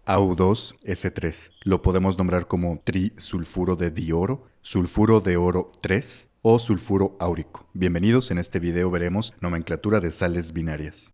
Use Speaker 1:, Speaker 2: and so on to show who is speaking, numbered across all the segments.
Speaker 1: AU2S3. Lo podemos nombrar como trisulfuro de dioro, sulfuro de oro 3 o sulfuro áurico. Bienvenidos, en este video veremos nomenclatura de sales binarias.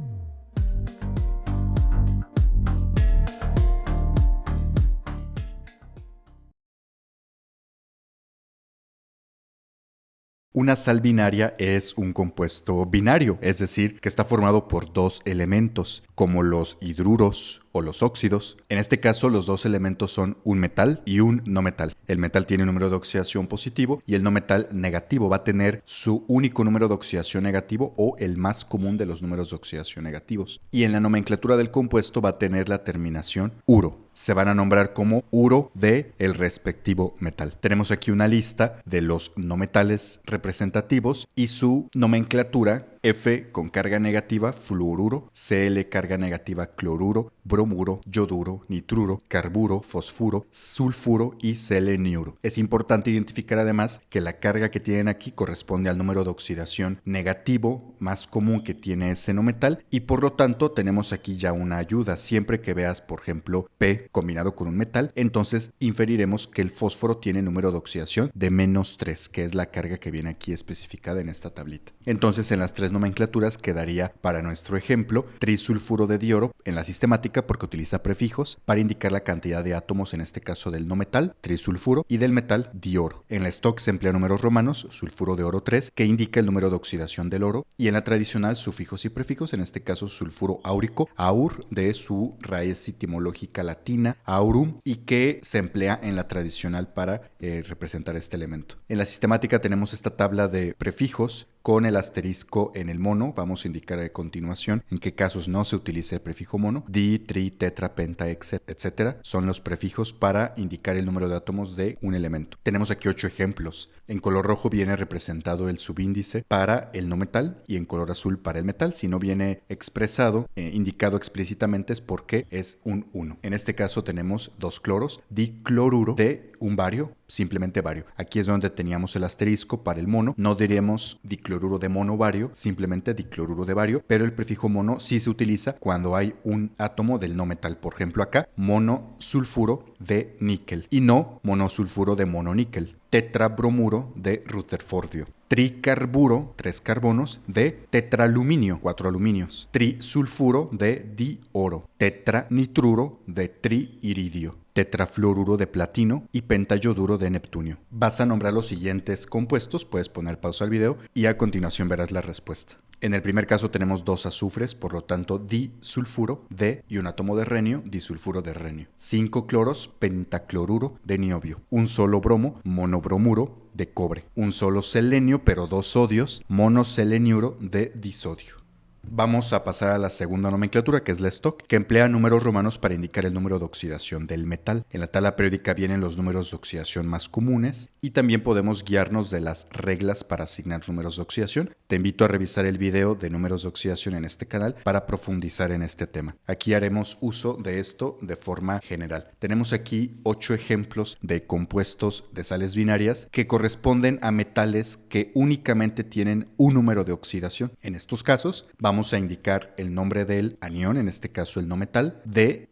Speaker 1: Una sal binaria es un compuesto binario, es decir, que está formado por dos elementos, como los hidruros o los óxidos. En este caso, los dos elementos son un metal y un no metal. El metal tiene un número de oxidación positivo y el no metal negativo va a tener su único número de oxidación negativo o el más común de los números de oxidación negativos. Y en la nomenclatura del compuesto va a tener la terminación uro. Se van a nombrar como uro de el respectivo metal. Tenemos aquí una lista de los no metales representativos y su nomenclatura: F con carga negativa, fluoruro; Cl carga negativa, cloruro; bromuro, yoduro, nitruro, carburo, fosfuro, sulfuro y seleniuro. Es importante identificar además que la carga que tienen aquí corresponde al número de oxidación negativo más común que tiene ese no metal, y por lo tanto tenemos aquí ya una ayuda. Siempre que veas, por ejemplo, P combinado con un metal, entonces inferiremos que el fósforo tiene número de oxidación de -3, que es la carga que viene aquí especificada en esta tablita. Entonces, en las tres nomenclaturas quedaría para nuestro ejemplo trisulfuro de dioro en la sistemática, porque utiliza prefijos para indicar la cantidad de átomos, en este caso del no metal, trisulfuro, y del metal, dioro. En la stock se emplean números romanos, sulfuro de oro 3, que indica el número de oxidación del oro, y en la tradicional sufijos y prefijos, en este caso sulfuro áurico, aur, de su raíz etimológica latina, aurum, y que se emplea en la tradicional para representar este elemento. En la sistemática tenemos esta tabla de prefijos con el asterisco en el mono. Vamos a indicar a continuación en qué casos no se utiliza el prefijo mono. Di, tri, tetra, penta, etcétera son los prefijos para indicar el número de átomos de un elemento. Tenemos aquí 8 ejemplos. En color rojo viene representado el subíndice para el no metal y en color azul para el metal. Si no viene expresado, indicado explícitamente, es porque es un 1. En este caso tenemos 2 cloros, dicloruro de un bario, simplemente bario. Aquí es donde teníamos el asterisco para el mono. No diremos dicloruro de mono bario, simplemente dicloruro de bario, pero el prefijo mono sí se utiliza cuando hay un átomo del no metal. Por ejemplo, acá, monosulfuro de níquel y no monosulfuro de mononíquel. Tetrabromuro de rutherfordio. Tricarburo, 3 carbonos, de tetraluminio, 4 aluminios. Trisulfuro de dioro. Tetranitruro de triiridio. Tetrafluoruro de platino y pentayoduro de neptunio. Vas a nombrar los siguientes compuestos, puedes poner pausa al video y a continuación verás la respuesta. En el primer caso tenemos 2 azufres, por lo tanto disulfuro de, y un átomo de renio, disulfuro de renio. 5 cloros, pentacloruro de niobio. Un solo bromo, monobromuro de cobre. Un solo selenio, pero 2 sodios, monoseleniuro de disodio. Vamos a pasar a la segunda nomenclatura, que es la stock, que emplea números romanos para indicar el número de oxidación del metal. En la tabla periódica vienen los números de oxidación más comunes y también podemos guiarnos de las reglas para asignar números de oxidación. Te invito a revisar el video de números de oxidación en este canal para profundizar en este tema. Aquí haremos uso de esto de forma general. Tenemos aquí 8 ejemplos de compuestos de sales binarias que corresponden a metales que únicamente tienen un número de oxidación. En estos casos, vamos a indicar el nombre del anión, en este caso el no metal,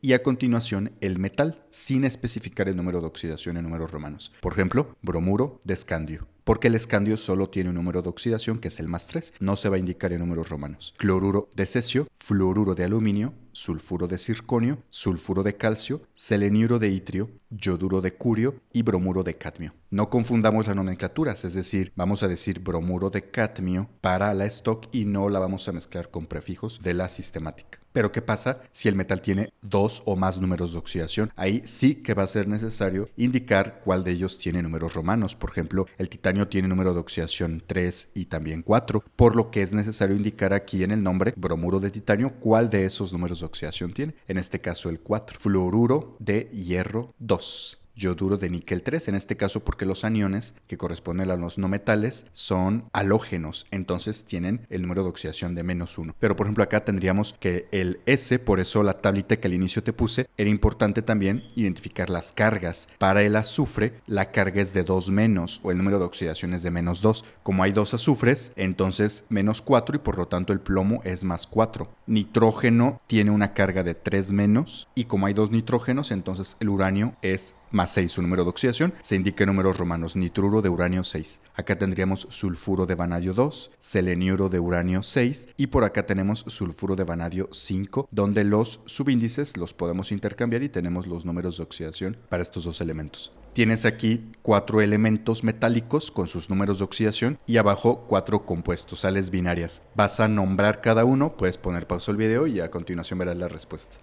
Speaker 1: y a continuación el metal, sin especificar el número de oxidación en números romanos. Por ejemplo, bromuro de escandio, porque el escandio solo tiene un número de oxidación que es el +3, no se va a indicar en números romanos. Cloruro de cesio, fluoruro de aluminio, sulfuro de circonio, sulfuro de calcio, seleniuro de itrio, yoduro de curio y bromuro de cadmio. No confundamos las nomenclaturas, es decir, vamos a decir bromuro de cadmio para la stock y no la vamos a mezclar con prefijos de la sistemática. Pero ¿qué pasa si el metal tiene 2 o más números de oxidación? Ahí sí que va a ser necesario indicar cuál de ellos tiene números romanos. Por ejemplo, el titanio tiene número de oxidación 3 y también 4, por lo que es necesario indicar aquí en el nombre bromuro de titanio cuál de esos números de oxidación tiene. En este caso el 4. Fluoruro de hierro 2. yoduro de níquel 3, en este caso porque los aniones que corresponden a los no metales son halógenos, entonces tienen el número de oxidación de -1. Pero por ejemplo acá tendríamos que el S, por eso la tablita que al inicio te puse, era importante también identificar las cargas. Para el azufre, la carga es de 2- o el número de oxidación es de -2. Como hay 2 azufres, entonces -4 y por lo tanto el plomo es +4. Nitrógeno tiene una carga de 3- y como hay 2 nitrógenos, entonces el uranio es +6 su número de oxidación, se indica en números romanos, nitruro de uranio 6. Acá tendríamos sulfuro de vanadio 2, seleniuro de uranio 6 y por acá tenemos sulfuro de vanadio 5, donde los subíndices los podemos intercambiar y tenemos los números de oxidación para estos dos elementos. Tienes aquí 4 elementos metálicos con sus números de oxidación y abajo 4 compuestos, sales binarias. Vas a nombrar cada uno, puedes poner pausa al video y a continuación verás la respuesta.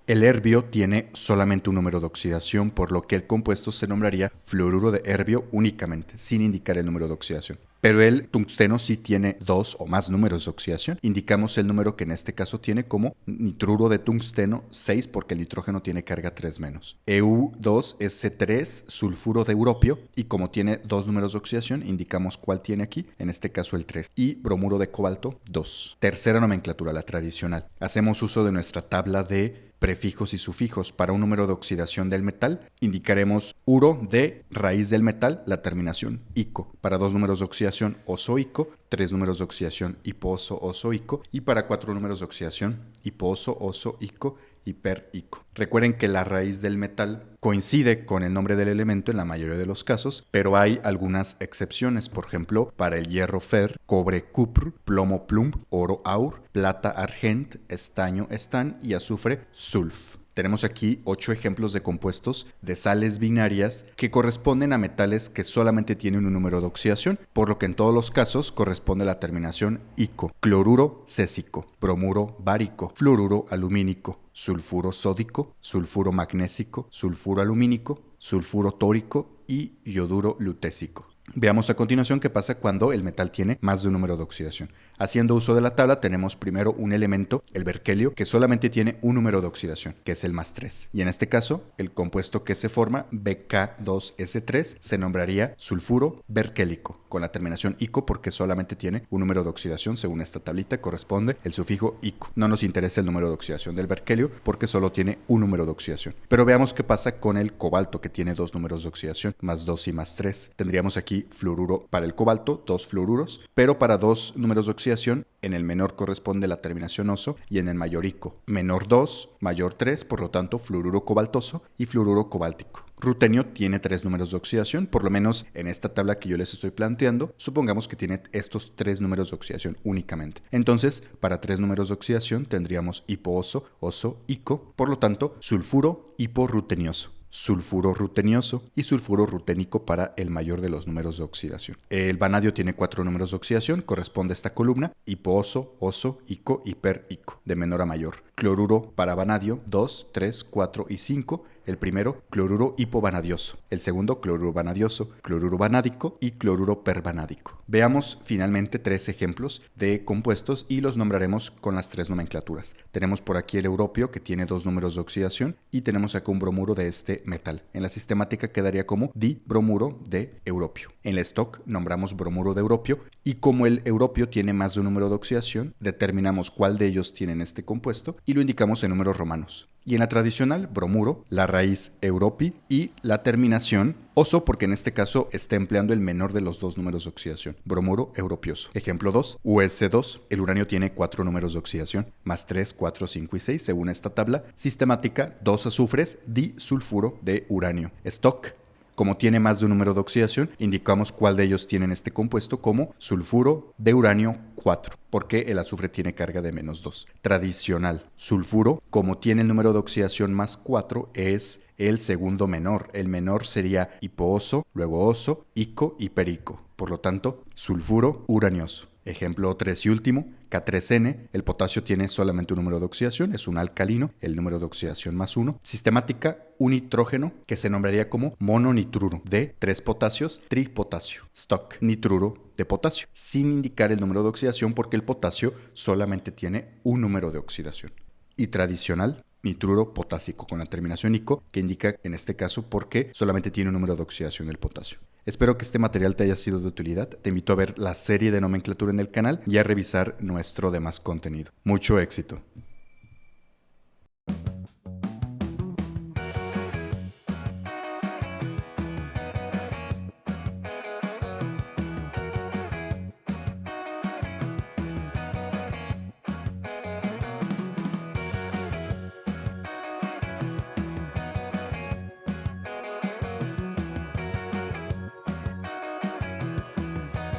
Speaker 1: El herbio tiene solamente un número de oxidación, por lo que el compuesto se nombraría fluoruro de herbio únicamente, sin indicar el número de oxidación. Pero el tungsteno sí tiene 2 o más números de oxidación. Indicamos el número que en este caso tiene como nitruro de tungsteno 6 porque el nitrógeno tiene carga 3-. Eu2S3, sulfuro de europio, y como tiene 2 números de oxidación, indicamos cuál tiene aquí, en este caso el 3. Y bromuro de cobalto 2. Tercera nomenclatura, la tradicional. Hacemos uso de nuestra tabla de prefijos y sufijos. Para un número de oxidación del metal, indicaremos uro de raíz del metal, la terminación ico. Para 2 números de oxidación osoico, 3 números de oxidación hiposo-osoico y para 4 números de oxidación hiposo-osoico y perico. Recuerden que la raíz del metal coincide con el nombre del elemento en la mayoría de los casos, pero hay algunas excepciones. Por ejemplo, para el hierro fer, cobre cupr, plomo plumb, oro aur, plata argent, estaño estan y azufre sulf. Tenemos aquí 8 ejemplos de compuestos de sales binarias que corresponden a metales que solamente tienen un número de oxidación, por lo que en todos los casos corresponde la terminación ico. Cloruro césico, bromuro bárico, fluoruro alumínico, sulfuro sódico, sulfuro magnésico, sulfuro alumínico, sulfuro tórico y yoduro lutésico. Veamos a continuación qué pasa cuando el metal tiene más de un número de oxidación. Haciendo uso de la tabla tenemos primero un elemento, el berkelio, que solamente tiene un número de oxidación, que es el +3. Y en este caso, el compuesto que se forma, Bk2S3, se nombraría sulfuro berkélico, con la terminación ico porque solamente tiene un número de oxidación. Según esta tablita corresponde el sufijo ico. No nos interesa el número de oxidación del berkelio porque solo tiene un número de oxidación. Pero veamos qué pasa con el cobalto, que tiene 2 números de oxidación, +2 y +3. Tendríamos aquí fluoruro para el cobalto, 2 fluoruros, pero para 2 números de oxidación, en el menor corresponde la terminación oso y en el mayor ico. Menor 2, mayor 3, por lo tanto fluoruro cobaltoso y fluoruro cobáltico. Rutenio tiene 3 números de oxidación, por lo menos en esta tabla que yo les estoy planteando, supongamos que tiene estos 3 números de oxidación únicamente. Entonces, para 3 números de oxidación tendríamos hipooso, oso, ico, por lo tanto, sulfuro hiporrutenioso, sulfuro rutenioso y sulfuro ruténico para el mayor de los números de oxidación. El vanadio tiene 4 números de oxidación, corresponde a esta columna, hipooso, oso, ico y perico, de menor a mayor. Cloruro para vanadio, 2, 3, 4 y 5. El primero, cloruro hipovanadioso. El segundo, cloruro vanadioso, cloruro vanádico y cloruro pervanádico. Veamos finalmente 3 ejemplos de compuestos y los nombraremos con las 3 nomenclaturas. Tenemos por aquí el europio, que tiene 2 números de oxidación, y tenemos acá un bromuro de este metal. En la sistemática quedaría como dibromuro de europio. En el stock nombramos bromuro de europio y como el europio tiene más de un número de oxidación, determinamos cuál de ellos tienen este compuesto y lo indicamos en números romanos. Y en la tradicional, bromuro, la raíz europi y la terminación oso, porque en este caso está empleando el menor de los 2 números de oxidación, bromuro europioso. Ejemplo 2, US2, el uranio tiene 4 números de oxidación, +3, 4, 5 y 6, según esta tabla sistemática, 2 azufres, disulfuro de uranio. Stock, como tiene más de un número de oxidación, indicamos cuál de ellos tienen este compuesto como sulfuro de uranio 4, porque el azufre tiene carga de -2. Tradicional, sulfuro, como tiene el número de oxidación +4, es el segundo menor. El menor sería hipooso, luego oso, ico y perico. Por lo tanto, sulfuro uranioso. Ejemplo 3 y último, K3N, el potasio tiene solamente un número de oxidación, es un alcalino, el número de oxidación +1. Sistemática, un nitrógeno que se nombraría como mononitruro de 3 potasios, tripotasio. Stock, nitruro de potasio, sin indicar el número de oxidación porque el potasio solamente tiene un número de oxidación. Y tradicional, nitruro potásico con la terminación ico, que indica en este caso porque solamente tiene un número de oxidación del potasio. Espero que este material te haya sido de utilidad. Te invito a ver la serie de nomenclatura en el canal y a revisar nuestro demás contenido. Mucho éxito.